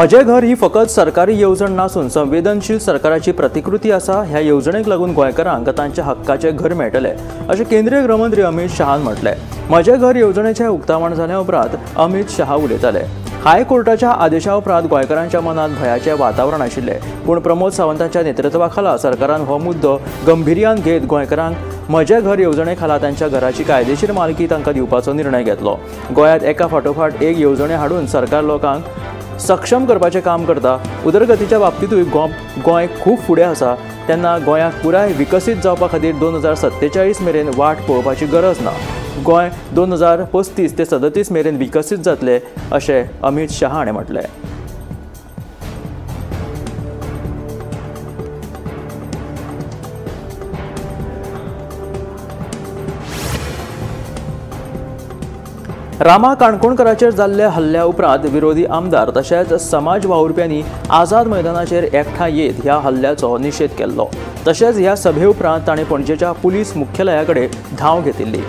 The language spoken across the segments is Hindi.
म्हजें घर ही फकत सरकारी येवजण नासून संवेदनशील सरकाराची प्रतिकृती आसा। ह्या येवजणेक लागून गोंयकारांक तांच्या हक्काचें घर मेळटलें अशें केंद्रीय गृहमंत्री अमित शहान म्हटलें। म्हजें घर येवजणेचें उक्तावण जाल्या उपरांत अमित शहा उलयताले। हायकोर्टाच्या आदेशा उपरांत गोंयकारांच्या मनात भयाचें वातावरण आशिल्लें, पूण प्रमोद सावंतांच्या नेतृत्वा खाला सरकारान हो मुद्दो गंभीर्यान घेत गोंयकारांक म्हजें घर येवजणे खाला तांच्या घराची कायदेशीर मालकी तांकां दिवपाचो निर्णय घेतलो। गोंयांत एका फाटोफाट एक येवजणे हाडून सरकार लोकांक सक्षम करपाचें काम करता। उदरगतीच्या बाबतींतूय गोंय खूब फुडें आसा, तेन्ना गोंयाक पुराय विकसीत जावपा खातीर 2047 मेरेन वाट पळोवपाची गरज ना। गोंय 2035 ते 37 मेरेन विकसीत जातलें अशें अमित शहा हाणें म्हटलें। रामा काणकोणकाराचेर जाल्ल्या हल्ल्या उपरांत विरोधी आमदार तशेंच समाज वावुरप्यांनी आझाद मैदानाचेर एकठांय येत ह्या हल्ल्याचो निशेध केल्लो। तशेंच ह्या सभे उपरांत ताणें पणजेच्या पुलीस मुख्यालया कडेन धांव घेतिल्ली।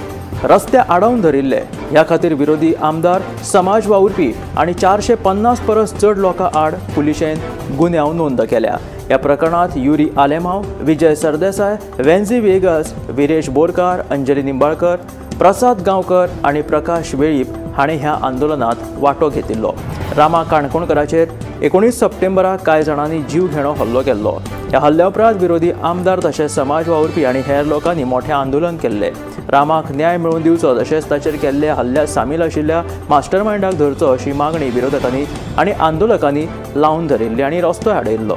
रस्ते आडावन धरिल्ले ह्या खातीर विरोधी आमदार, समाज वावुरपी आनी 450 परस चड लोकां आड पुलिशेन गुन्यांव नोंद केल्या। ह्या प्रकरणात युरी आलेमांव, विजय सरदेसाय, वेन्झी वेगास, विरेश बोरकार, अंजली निंबाळकर, प्रसाद गांवकर आनी प्रकाश वेळीप हाणें ह्या आंदोलनात वांटो घेतिल्लो। रामा काणकोणकाराचेर 19 सप्टेंबराक कांय जाणांनी जीव घेणो हल्लो केल्लो। ह्या हल्ल्या उपरांत विरोधी आमदार तशेंच समाज वावुरपी आनी हेर लोकांनी मोठें आंदोलन केल्लें। रामाक न्याय मेळोवन दिवचो तशेंच ताचेर केल्ल्या हल्ल्यात सामील आशिल्ल्या मास्टरमाइंडाक धरचो अशी मागणी विरोधकांनी आनी आंदोलकांनी लावन धरिल्ली आनी रस्तो आडयल्लो।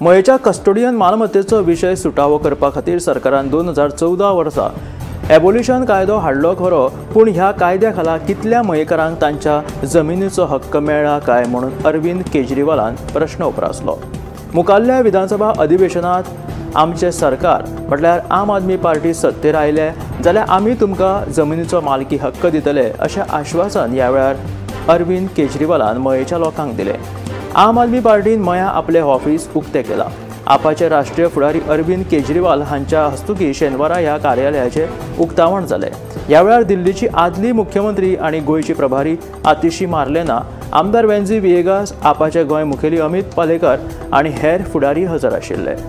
मयेच्या कस्टोडियन मालमत्तेचो विशय सुटावो करपा खातीर सरकारान 2014 वर्सा एबोल्युशन कायदो हाडलो खरो, पूण ह्या कायद्या खाला कितल्या मयेकारांक तांच्या जमिनीचो हक्क मेळ्ळा काय म्हणून अरविंद केजरीवालान प्रश्न उपरासलो। मुखाल्ल्या विधानसभा अधिवेशनात आमचे सरकार म्हटल्यार आम आदमी पार्टी सत्तेर आयले जाल्यार आमी तुमकां जमिनीचो मालकी हक्क दितले अशें आश्वासन ह्या वेळार अरविंद केजरीवालान मयेच्या लोकांक दिलें। आम आदमी पार्टीन मया आपलें ऑफिस उक्तें केलां। आपाचे राष्ट्रीय फुडारी अरविंद केजरीवाल हांच्या हस्तुकी शेनवारा ह्या कार्यालयाचें उक्तावण जालें। ह्या वेळार दिल्लीची आदली मुख्यमंत्री आनी गोंयची प्रभारी आतिशी मार्लेना, आमदार वेन्झी वेगास, आपाचे गोंय मुखेली अमित पालेकर आनी हेर फुडारी हजर आशिल्ले।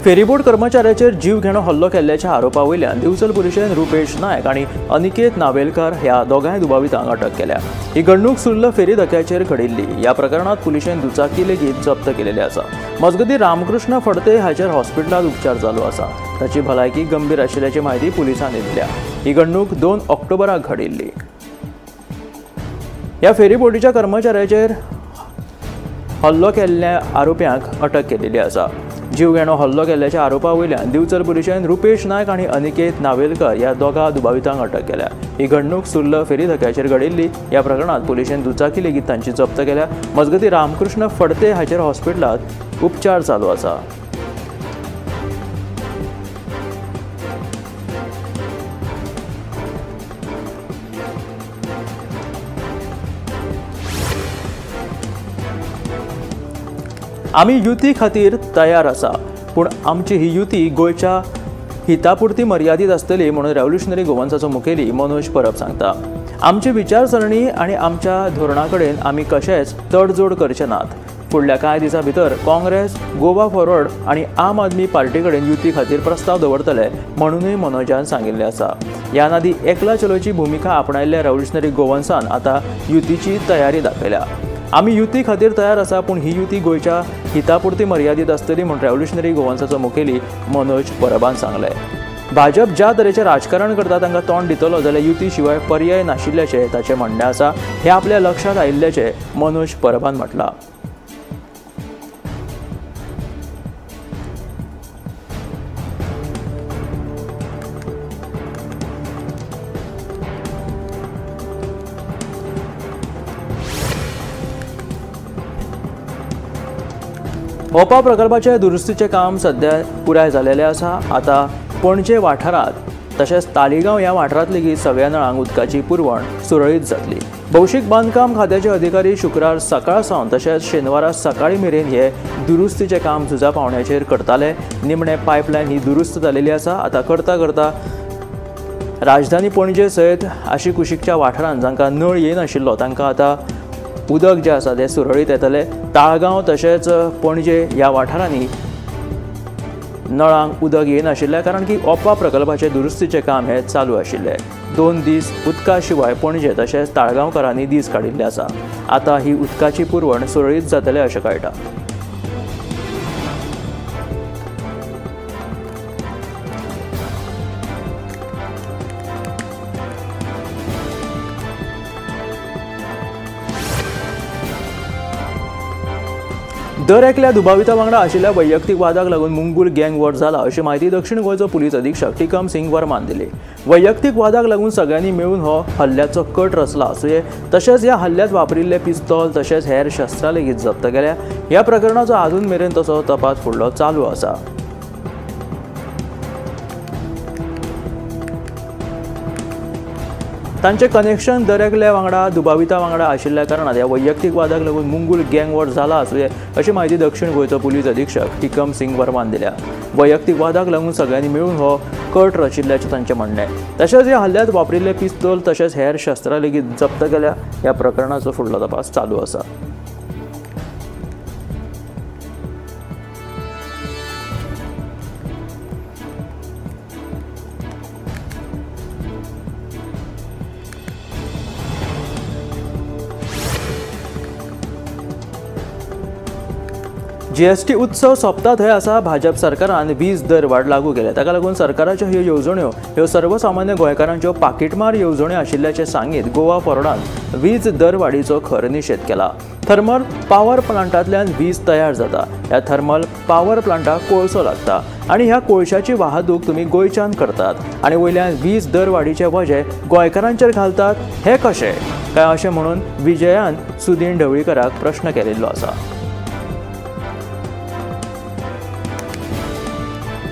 फेरीबोट कर्मचाऱ्याचेर जीव घेणो हल्लो केल्ल्याच्या आरोपा वयल्यान दिवचल पुलिशेन रुपेश नायक आनी अनिकेत नावेलकार ह्या दोगांय दुबावितांक अटक केल्या। ही घडणूक सुर्ल फेरी धक्क्याचेर घडिल्ली। ह्या प्रकरणात पुलिशेन दुचाकी लेगीत जप्त केलेली आसा। मजगतीं रामकृष्ण फडते हाचेर हॉस्पिटलांत उपचार चालू आसा। ताची भलायकी गंभीर आशिल्ल्याची म्हायती पुलिसांनी दिल्या। ही घडणूक 2 ऑक्टोबराक घडिल्ली। ह्या फेरीबोटीच्या कर्मचाऱ्याचेर हल्लो केल्ल्या आरोप्यांक अटक केलेली आसा। जीव घेणो हल्लो केल्ल्याच्या आरोपा वयल्यान दिवचल पुलिशेन रुपेश नायक आनी अनिकेत नावेलकर ह्या दोगा दुबावितांक अटक केल्या। ही घडणूक सुर्ल फेरी धक्क्याचेर घडिल्ली। ह्या प्रकरणात पुलिशेन दुचाकी लेगीत तांची जप्त केल्या। मजगतीं रामकृष्ण फडते हाचेर हॉस्पिटलांत उपचार चालू आसा। आमी युती खातीर तयार आसा, पूण आमची ही युती गोंयच्या हितापुरती मर्यादीत आसतली म्हणून रेव्होल्युशनरी गोवन्साचो मुखेली मनोज परब सांगता। आमची विचारसरणी आनी आमच्या धोरणा कडेन आमी कशेंच तडजोड करचे नात। फुडल्या कांय दिसां भितर काँग्रेस, गोवा फॉरवर्ड आनी आम आदमी पार्टी कडेन युती खातीर प्रस्ताव दवरतले म्हणूनय मनोजान सांगिल्लें आसा। ह्या नादी एकला चलोची भुमिका आपणायल्ल्या रेव्होल्युशनरी गोवन्सान आतां युतीची तयारी दाखयल्या। आमी युती खातीर तयार आसा, पूण ही युती गोंयच्या हितापुरती मर्यादीत आसतली म्हूण रेव्होल्युशनरी गोवन्साचो मुखेली मनोज परबान सांगलें। भाजप ज्या तरेचें राजकारण करता तांकां तोंड दितलो जाल्यार युती शिवाय पर्याय नाशिल्ल्याचें ताचें म्हणणें आसा। हें आपल्या लक्षांत आयिल्ल्याचें मनोज परबान म्हटलां। ओपा प्रकल्पाचे दुरुस्तीचे काम सध्या पुराय झालेले आसा। आता पणजे वाठारात तशेंच तालिगांव ह्या वाठारांत लेगीत सगळ्या नळांक उदकाची पुरवण सुरळीत जातली। भौशीक बांदकाम खात्याचे अधिकारी शुक्रार सकाळ सावन तशेंच शेनवारा सकाळी मेरेन हे दुरुस्तीचे काम झुजा पावंड्याचेर करताले। निमणे पायपलायन ही दुरुस्त जालेली आसा। आता करता करता राजधानी पणजे सयत आशिकुशीकच्या वाठारांत जांकां नळ येनाशिल्लो तांकां आतां उदक जे आसा ते सुरळीत येतले। ताळगांव तशेंच पणजे ह्या वाठारांनी नळांक उदक येनाशिल्ले कारण की ओपा प्रकल्पाचे दुरुस्तीचे काम हे चालू आशिल्ले। 2 दीस उदका शिवाय पणजे तशेंच ताळगांवकारांनी दीस काडिल्ले आसा। आता ही उदकाची पुरवण सुरळीत जातले अशें कळटा। दर एकल्या दुबाविता वांगडा आशिल्ल्या वैयक्तीक वादाक लागून मुंगूल गँग वॉर जाला अशी माहिती दक्षिण गोंयचो पुलीस अधीक्षक टिकम सिंग वर्मान दिली। वैयक्तीक वादाक लागून सगळ्यांनी मेळून हो हल्ल्याचो कट रचला आसुये तशेंच ह्या हल्ल्यात वापरिल्ले पिस्तॉल तशेंच हेर शस्त्रां लेगीत जप्त केल्या। ह्या प्रकरणाचो अजून मेरेन तसो तपास फुडलो चालू आसा। तांचे कनेक्शन दर एकल्या वांगडा दुबाविता वांगडा आशिल्ल्या कारणान ह्या वैयक्तीक वादाक लागून मुंगूल गँग वॉर जाला आसुये अशी माहिती दक्षिण गोंयचो पुलीस अधीक्षक टिकम सिंग वर्मान दिल्या। वैयक्तीक वादाक लागून सगळ्यांनी मेळून हो कट रचिल्ल्याचें तांचें म्हणणें। तशेंच ह्या हल्ल्यात वापरिल्ले पिस्तूल तशेंच हेर शस्त्रां लेगीत जप्त केल्या। ह्या प्रकरणाचो फुडलो तपास चालू आसा। जीएसटी उत्सव सोंपता थंय आसा। भाजप सरकारान वीज दर वाड लागू केल्या। ताका लागून सरकाराच्यो ह्यो येवजण्यो ह्यो सर्वसामान्य गोंयकारांच्यो पाकिटमार येवजण्यो आशिल्ल्याचें सांगीत गोवा फॉरडान वीज दर वाडीचो खर निशेध केला। थर्मल पावर प्लांटांतल्यान वीज तयार जाता। ह्या थर्मल पावर प्लांटाक कोळसो लागता आनी ह्या कोळशाची वाहतूक तुमी गोंयच्यान करतात आनी वयल्यान वीज दर वाडीचे वजें गोंयकारांचेर घालतात। हे कशें काय अशें म्हणून विजयान सुदीन ढवळीकराक प्रश्न केल्लो आसा।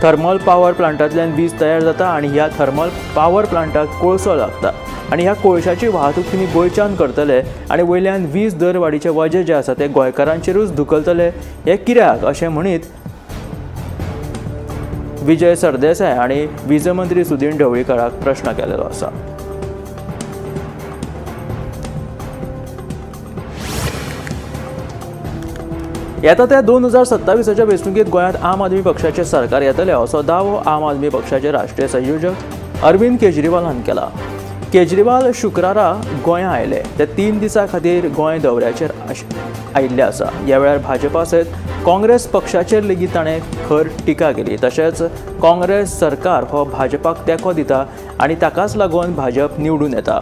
थर्मल पावर प्लांटांतल्यान वीज तयार जाता आनी ह्या थर्मल पावर प्लांटाक कोळसो लागता आनी ह्या कोळशाची वाहतूक तुमी गोंयच्यान करतले आनी वयल्यान वीज दर वाडीचे वजें जे आसा ते गोंयकारांचेरूच धुकलतले। हे कित्याक अशें म्हणीत विजय सरदेसाय आनी वीज मंत्री सुदीन ढवळीकराक प्रश्न केलेलो आसा। येता त्या 2027च्या वेंचणुकेंत गोंयांत आम आदमी पक्षाचे सरकार येतले असो दावो आम आदमी पक्षाचे राष्ट्रीय संयोजक अरविंद केजरीवाल हांणी केला। केजरीवाल शुक्रारा गोंया आयले। ते 3 दिसां खातीर गोंय दौऱ्याचेर आयिल्ले आसा। ह्या वेळार भाजपा सयत काँग्रेस पक्षाचेर लेगीत ताणें खर टिका केली। तशेंच काँग्रेस सरकार हो भाजपाक तेंको दिता आनी ताकाच लागून भाजप निवडून येता।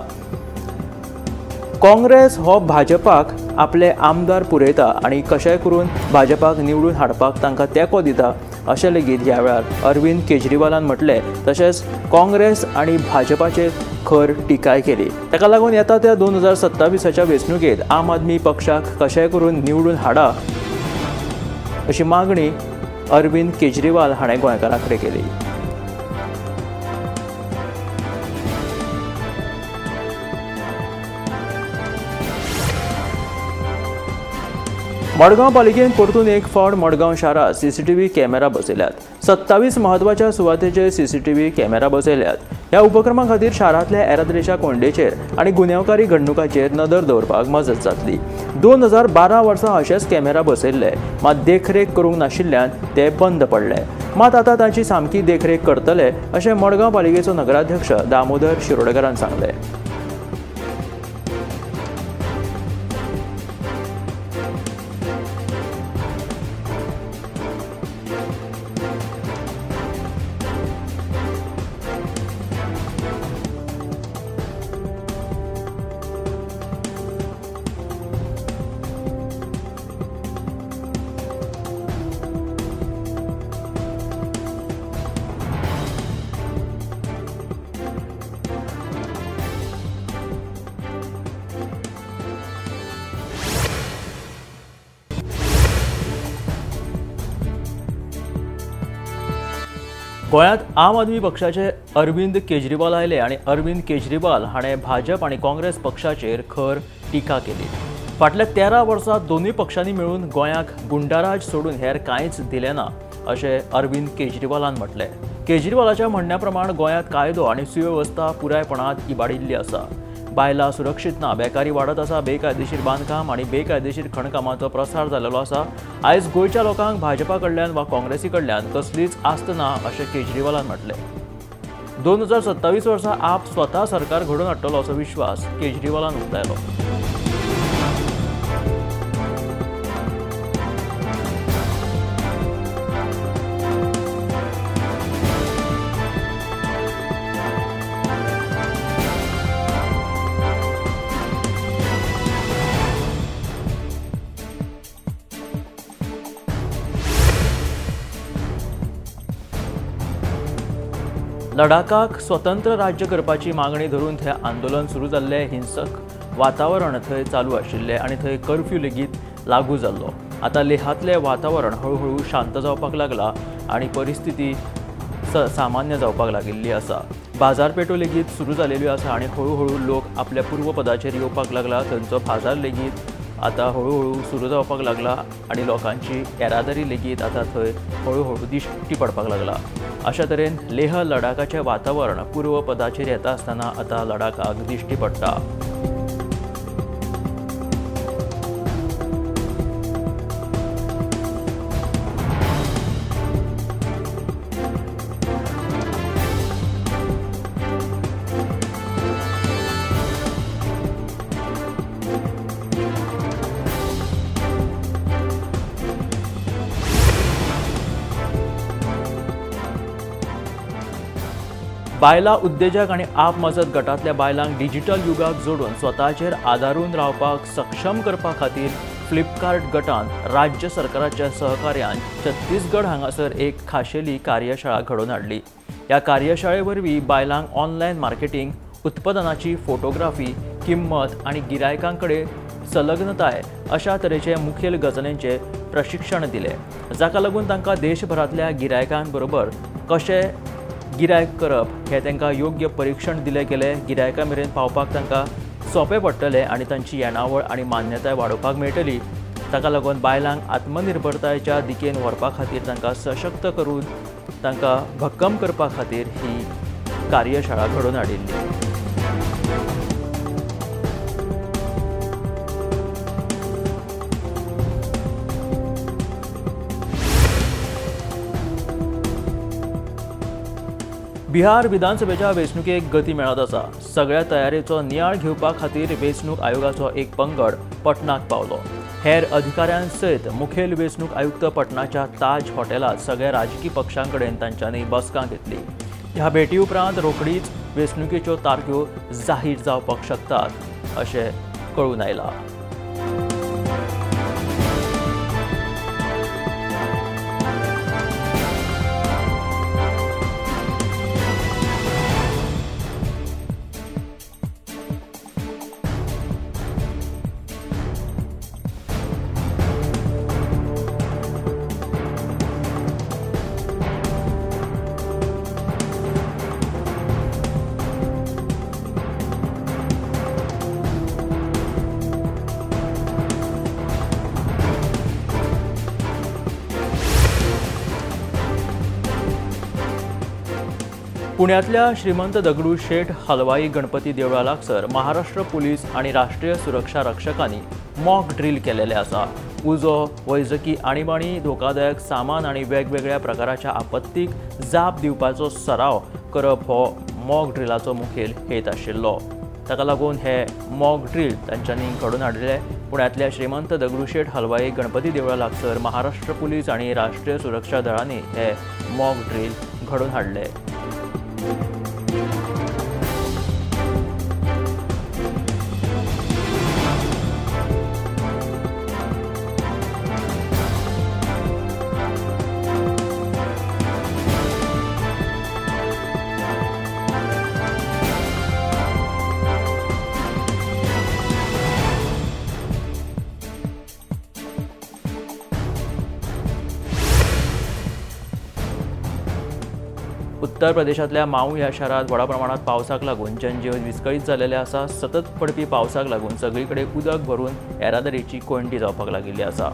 काँग्रेस हो भाजपाक आपले आमदार पुरयता आनी कशेंय करून भाजपाक निवडून हाडपाक तांकां तेंको दिता अशें लेगीत ह्या वेळार अरविंद केजरीवालान म्हटलें। तशेंच काँग्रेस आनी भाजपाचेर खर टिकाय केली। ताका लागून येता त्या 2027च्या वेंचणुकेंत आम आदमी पक्षाक कशेंय करून निवडून हाडा अशी मागणी अरविंद केजरीवाल हाणें गोंयकारां कडेन केली। मडगांव पालिकेन परतून एक फावट मडगांव शारात सीसीटीव्ही कॅमेरा बसयल्यात। 27 म्हत्वाच्या सुवातेचेर सीसीटीव्ही कॅमेरा बसयल्यात। ह्या उपक्रमा खातीर शारांतल्या येरादारीच्या कोंडेचेर आनी गुन्यांवकारी घडणुकांचेर नदर दवरपाक मजत जातली। 2012 वर्सा अशेच कॅमेरा बसयल्ले, मात देखरेख करूंक नाशिल्ल्यान ते बंद पडले। मात आतां ताची सामकी देखरेख करतले अशें मडगांव पालिकेचो नगराध्यक्ष दामोदर शिरोडकरान सांगलें। गोंयांत आम आदमी पक्षाचे अरविंद केजरीवाल आयले आनी अरविंद केजरीवाल हाणें भाजप आनी काँग्रेस पक्षाचेर खर टिका केली। फाटल्या 13 वर्सां दोनूय पक्षांनी मेळून गोंयाक गुंडाराज सोडून हेर कांयच दिलें ना अशें अरविंद केजरीवालान म्हटलें। केजरीवालाच्या म्हणण्या प्रमाण गोंयांत कायदो आनी सुवेवस्था पुरायपणान इबाडिल्ली आसा। बायलां सुरक्षीत ना, बेकारी वाडत आसा, बेकायदेशीर बांदकाम आनी बेकायदेशीर खणकामाचो प्रसार जाल्लो आसा। आयज गोंयच्या लोकांक भाजपा कडल्यान वा काँग्रेसी कडल्यान कसलीच आस्त ना अशें केजरीवालान म्हटलें। 2027 वर्सा आप स्वता सरकार घडोवन हाडटलो असो विश्वास केजरीवालान उक्तायलो। लडाखाक स्वतंत्र राज्य करपाची मागणी धरून थंय आंदोलन सुरू जाल्ले। हिंसक वातावरण थंय चालू आशिल्लें आनी थंय कर्फ्यू लेगीत लागू जाल्लो। आतां लेहांतलें वातावरण हळूहळू शांत जावपाक लागला आनी परिस्थिती सामान्य जावपाक लागिल्ली आसा। बाजारपेठो लेगीत सुरू जालेल्यो आसा आनी हळूहळू लोक आपल्या पूर्वपदाचेर येवपाक लागला। थंयचो बाजार लेगीत आतां हळूहळू सुरू जावपाक लागला आनी लोकांची येरादारी लेगीत आतां थंय हळूहळू दिश्टी पडपाक लागला। अशा तरेन लेह लडाखाचें वातावरण पूर्वपदाचेर येता आसतना आतां लडाखाक दिश्टी पडटा। बायला उद्देजक आनी आप मजत गटांतल्या बायलांक डिजिटल युगाक जोडून स्वताचेर आदारून रावपाक सक्षम करपा खातीर फ्लिपकार्ट गटान राज्य सरकाराच्या सहकार्यान छत्तीसगड हांगासर एक खाशेली कार्यशाळा घडोवन हाडली। ह्या कार्यशाळे वरवीं बायलांक ऑनलायन मार्केटिंग, उत्पादनाची फोटोग्राफी, किंमत आनी गिरायकां कडेन संलग्नताय अशा तरेचे मुखेल गजालींचे प्रशिक्षण दिलें, जाका लागून तांकां देशभरांतल्या गिरायकां बरोबर कशें गिरायक करप हे तांकां योग्य परीक्षण दिलें गेलें। गिरायकां मेरेन पावपाक तांकां सोंपें पडटलें आनी तांची येणावळ आनी मान्यताय वाडोवपाक मेळटली। ताका लागून बायलांक आत्मनिर्भरतायेच्या दिकेन व्हरपा खातीर तांकां सशक्त करून तांकां भक्कम करपा खातीर ही कार्यशाळा घडोवन हाडिल्ली। बिहार विधानसभेच्या वेंचणुकेक गती मेळत आसा। सगळ्या तयारेचो नियाळ घेवपा खातीर वेंचणूक आयोगाचो एक पंगड पटनाक पावलो। हेर अधिकाऱ्यां सयत मुखेल वेंचणूक आयुक्त पटनाच्या ताज हॉटेलांत सगळ्या राजकीय पक्षां कडेन तांच्यांनी बसका घेतली। ह्या भेटी उपरांत रोखडीच वेंचणुकेच्यो तारखो जाहीर जावपाक शकतात अशें कळून आयलां। पुण्यातल्या श्रीमंत दगडूशेठ हलवाई गणपती देवळा लागसर महाराष्ट्र पुलीस आनी राष्ट्रीय सुरक्षा रक्षकांनी मॉक ड्रील केलेले आसा। उजो, वैजकी आणीबाणी, धोकादायक सामान आनी वेगवेगळ्या प्रकाराच्या आपत्तीक जाप दिवपाचो सराव करप हो मॉक ड्रिलाचो मुखेल हेत आशिल्लो। ताका लागून हे मॉक ड्रील तांच्यांनी घडोवन हाडले। पुण्यातल्या श्रीमंत दगडूशेठ हलवाई गणपती देवळा लागसर महाराष्ट्र पुलीस आनी राष्ट्रीय सुरक्षा दळांनी हे मॉक ड्रील घडोवन हाडले। उत्तर प्रदेशातल्या माऊ ह्या शारात व्हडा प्रमाणात पावसाक लागून जनजीवन विस्कळीत झालेले आसा। सतत पडपी पावसाक लागून सगळीकडे उदक भरून येरादारीची कोंडी जावपाक लागिल्ली आसा।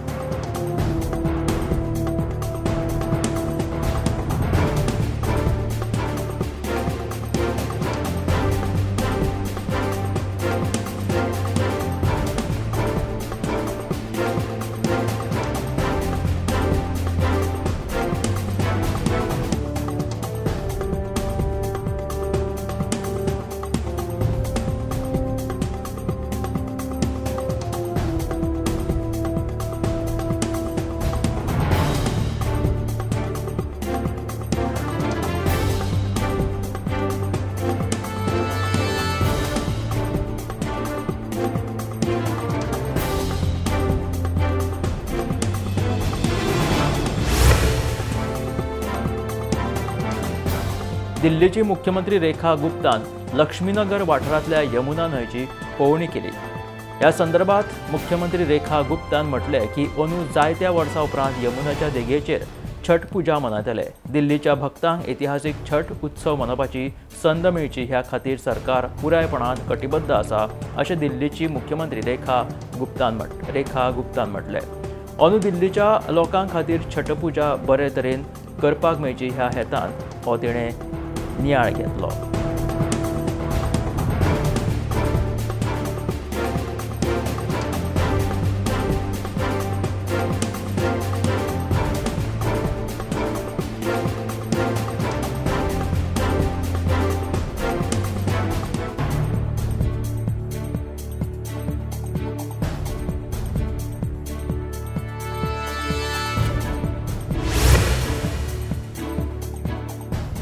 दिल्लीची मुख्यमंत्री रेखा गुप्तान लक्ष्मीनगर वाठारातल्या यमुना न्हंयची पळोवणी केली। ह्या संदर्भात मुख्यमंत्री रेखा गुप्तान म्हटले की अंदू जायत्या वर्सां उपरांत यमुनाच्या देगेचेर छठ पुजा मनयतले। दिल्लीच्या भक्तांक ऐतिहासीक छठ उत्सव मनोवपाची संद मेळची ह्या खातीर सरकार पुरायपणान कटिबद्ध आसा अशें दिल्लीची मुख्यमंत्री रेखा गुप्तान म्हटले। अंदू दिल्लीच्या लोकां खातीर छठ पुजा बरे तरेन करपाक मेळची ह्या हेतान हो तिणें नियाळ घेतलो।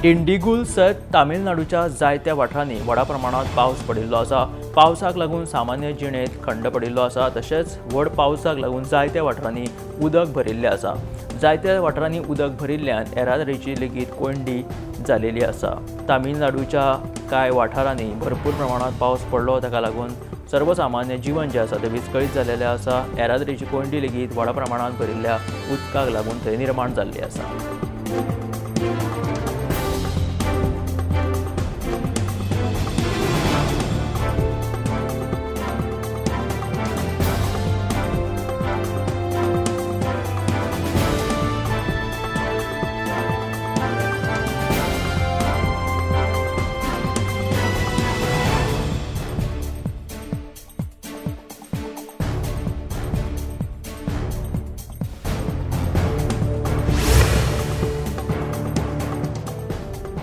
डिंडीगुल सयत तामिळनाडूच्या जायत्या वाठारांनी व्हडा प्रमाणात पावस पडिल्लो आसा। पावसाक लागून सामान्य जिणेंत खंड पडिल्लो आसा। तशेंच व्हड पावसाक लागून जायत्या वाठारांनी उदक भरिल्लें आसा। जायत्या वाठारांनी उदक भरिल्ल्यान येरादारीची लेगीत कोंडी जालेली आसा। तामिळनाडूच्या कांय वाठारांनी भरपूर प्रमाणात पावस पडलो, ताका लागून सर्वसामान्य जीवन जें आसा तें विस्कळीत जाल्लेलें आसा। येरादारीची कोंडी लेगीत व्हडा प्रमाणात भरिल्ल्या उदकाक लागून थंय निर्माण जाल्ली आसा।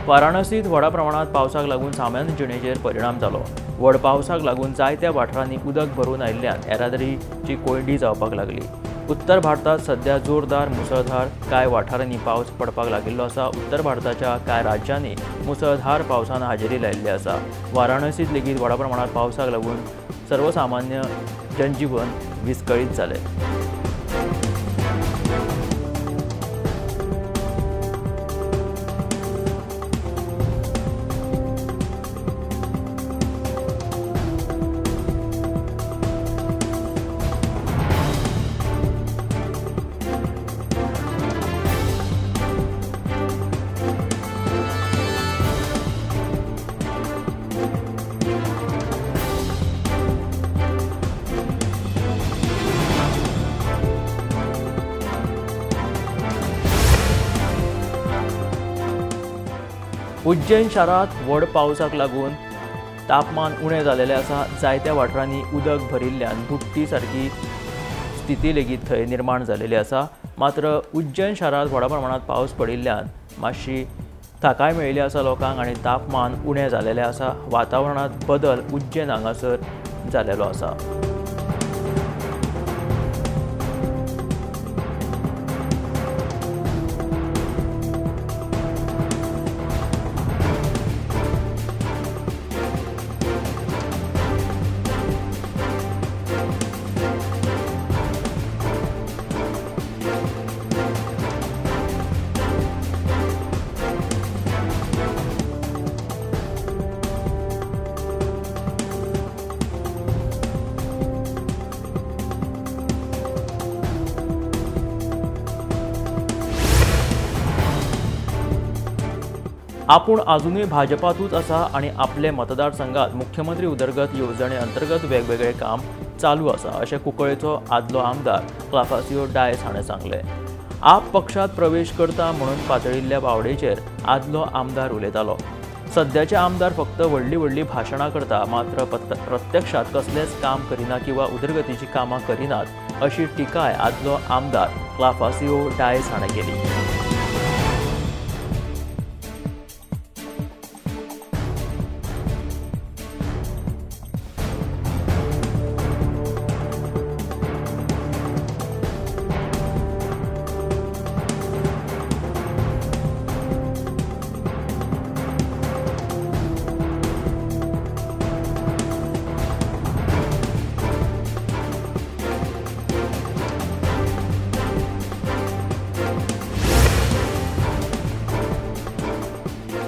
वाराणसीत व्हडा प्रमाणात पावसाक लागून सामान्य जिणेचेर परिणाम जालो। व्हड पावसाक लागून जायत्या वाठारांनी उदक भरून आयिल्ल्यान येरादारीची कोंडी जावपाक लागली। उत्तर भारतात सध्या जोरदार मुसळधार कांय वाठारांनी पावस पडपाक लागिल्लो आसा। उत्तर भारताच्या कांय राज्यांनी मुसळधार पावसान हाजेरी लायिल्ली आसा। वाराणसीत लेगीत व्हडा प्रमाणात पावसाक लागून सर्वसामान्य जनजीवन विस्कळीत जालें। उज्जैन शारात व्हड पावसाक लागून तापमान उणें जालेलें आसा। जायत्या वाठारांनी उदक भरिल्ल्यान बुडटी सारकी स्थिती लेगीत थंय निर्माण जालेली आसा। मात्र उज्जैन शारात व्हडा प्रमाणात पावस पडिल्ल्यान मातशी थाकाय मेळिल्ली आसा लोकांक आनी तापमान उणें जालेलें आसा। वातावरणांत बदल उज्जैन हांगासर जालेलो आसा। आपूण अजूनय भाजपातूच आसा आणि आपले मतदारसंघात मुख्यमंत्री उदरगत येवजणे अंतर्गत वेगवेगळे काम चालू आसा अशें कुंकळ्ळेचो आदलो आमदार क्लाफासियो डायस हाणें सांगलें. आप पक्षात प्रवेश करता म्हणून पातळिल्ल्या बावडेचेर आदलो आमदार उलयतालो. सद्याचे आमदार फक्त व्हडली व्हडली भाशणां करता मात्र प्रत्यक्षात कसलेंच काम करिना किंवा उदरगतीची कामां करिनात अशी टिकाय आदलो आमदार क्लाफासियो डायस हाणें केली.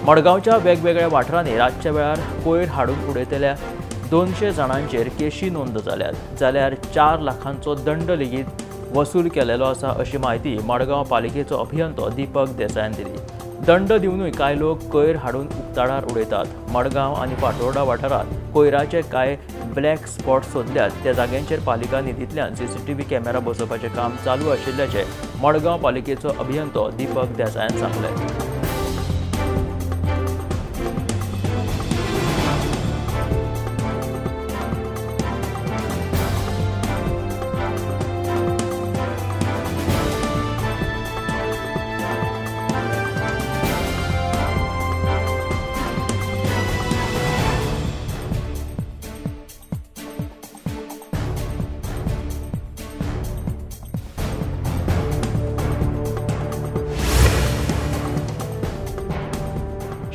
मडगांवच्या वेगवेगळ्या वाठारांनी रातच्या वेळार कोयर हाडून उडयतल्या 200 जाणांचेर केशी नोंद जाल्यात जाल्यार 4 लाखांचो दंड लेगीत वसूल केलेलो आसा अशी माहिती मडगांव पालिकेचो अभियंतो दीपक देसायान दिली. दंड दिवनूय कांय लोक कोयर हाडून उक्ताडार उडयतात. मडगांव आनी फातोर्डा वाठारांत कोयराचे कांय ब्लॅक स्पॉट सोदल्यात. त्या जाग्यांचेर पालिका निधींतल्यान CCTV कॅमेरा बसोवपाचें काम चालू आशिल्ल्याचे मडगांव पालिकेचो अभियंतो दीपक देसायान सांगलें.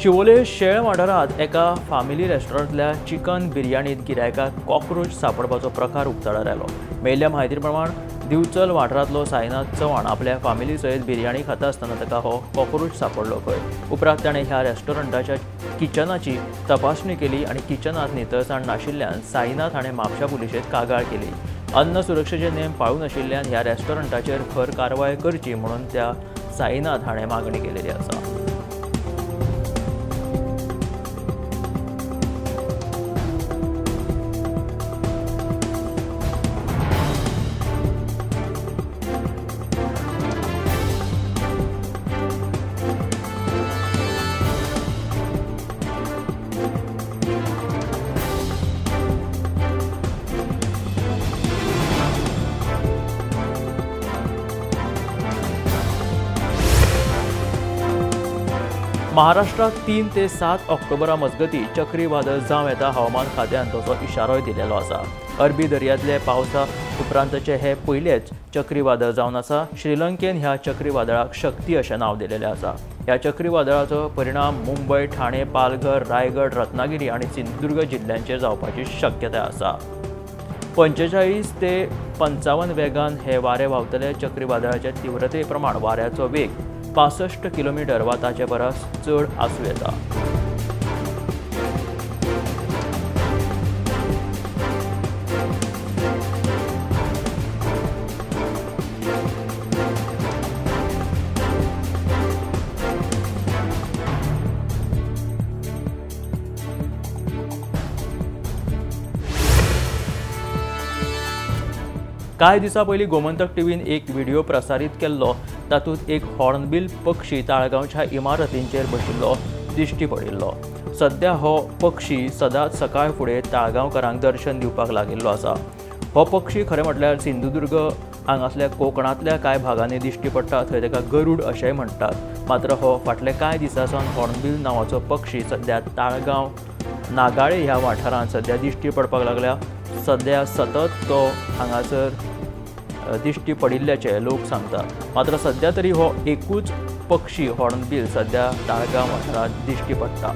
शिवोले शेळ वाठारांत एका फामिली रेस्टॉरंटांतल्या चिकन बिर्याणीत गिरायकाक कॉक्रोच सांपडपाचो प्रकार उक्ताडार आयलो. मेळिल्ल्या म्हायती प्रमाण दिवचल वाठारांतलो साईनाथ चव्हाण आपल्या फामिली सयत बिर्याणी खाता आसतना ताका हो कॉक्रोच सांपडलो खंय. उपरांत ताणें ह्या रेस्टॉरंटाच्या किचनाची तपासणी केली आनी किचनांत नितळसाण नाशिल्ल्यान साईनाथ हाणें म्हापशा पुलिशेंत कागाळ केली. अन्न सुरक्षेचे नेम पाळून आशिल्ल्यान ह्या रेस्टॉरंटाचेर खर कारवाय करची म्हणून त्या साईनाथ हाणें मागणी केलेली आसा. महाराष्ट्रात 3 ते 7 ऑक्टोबरा मजगती चक्रीवादळ जावं येता हवामान खात्यान तसो इशारोय दिलेलो आसा. अरबी दर्यांतले पावसा उपरांतचे हे पयलेच चक्रीवादळ जावन आसा. श्रीलंकेन ह्या चक्रीवादळाक शक्ती अशें नांव दिलेलें आसा. ह्या चक्रीवादळाचो परिणाम मुंबय, ठाणे, पालघर, रायगड, रत्नागिरी आनी सिंधुदुर्ग जिल्ह्यांचेर जावपाची शक्यताय आसा. 45 ते 55 वेगान हे वारे व्हांवतले. चक्रीवादळाचे तीव्रते प्रमाण वाऱ्याचो वेग 65 किलोमीटर वा ताचे परस चड आसूं येता. कांय दिसां पयलीं गोमंतक टीव्हीन एक व्हिडिओ प्रसारीत केल्लो. तातूंत एक हॉर्नबिल पक्षी ताळगांवच्या इमारतींचेर बशिल्लो दिश्टी पडिल्लो. सध्या हो पक्षी सदांच सकाळ फुडें ताळगांवकारांक दर्शन दिवपाक लागिल्लो आसा. हो पक्षी खरें म्हटल्यार सिंधुदुर्ग हांगासल्या कोकणांतल्या कांय भागांनी दिश्टी पडटा. थंय ताका गरुड अशेंय म्हणटात. मात्र हो फाटले कांय दिसांसावन हॉर्नबिल नांवाचो पक्षी सध्या ताळगांव नागाळे ह्या वाठारांत सध्या दिश्टी पडपाक लागल्या. सध्या सतत तो हांगासर दिश्टी पडिल्ल्याचे लोक सांगतात. मात्र सध्या तरी हो एकूच पक्षी हॉर्नबिल सध्या ताळगांव वाठारांत दिश्टी पडटा.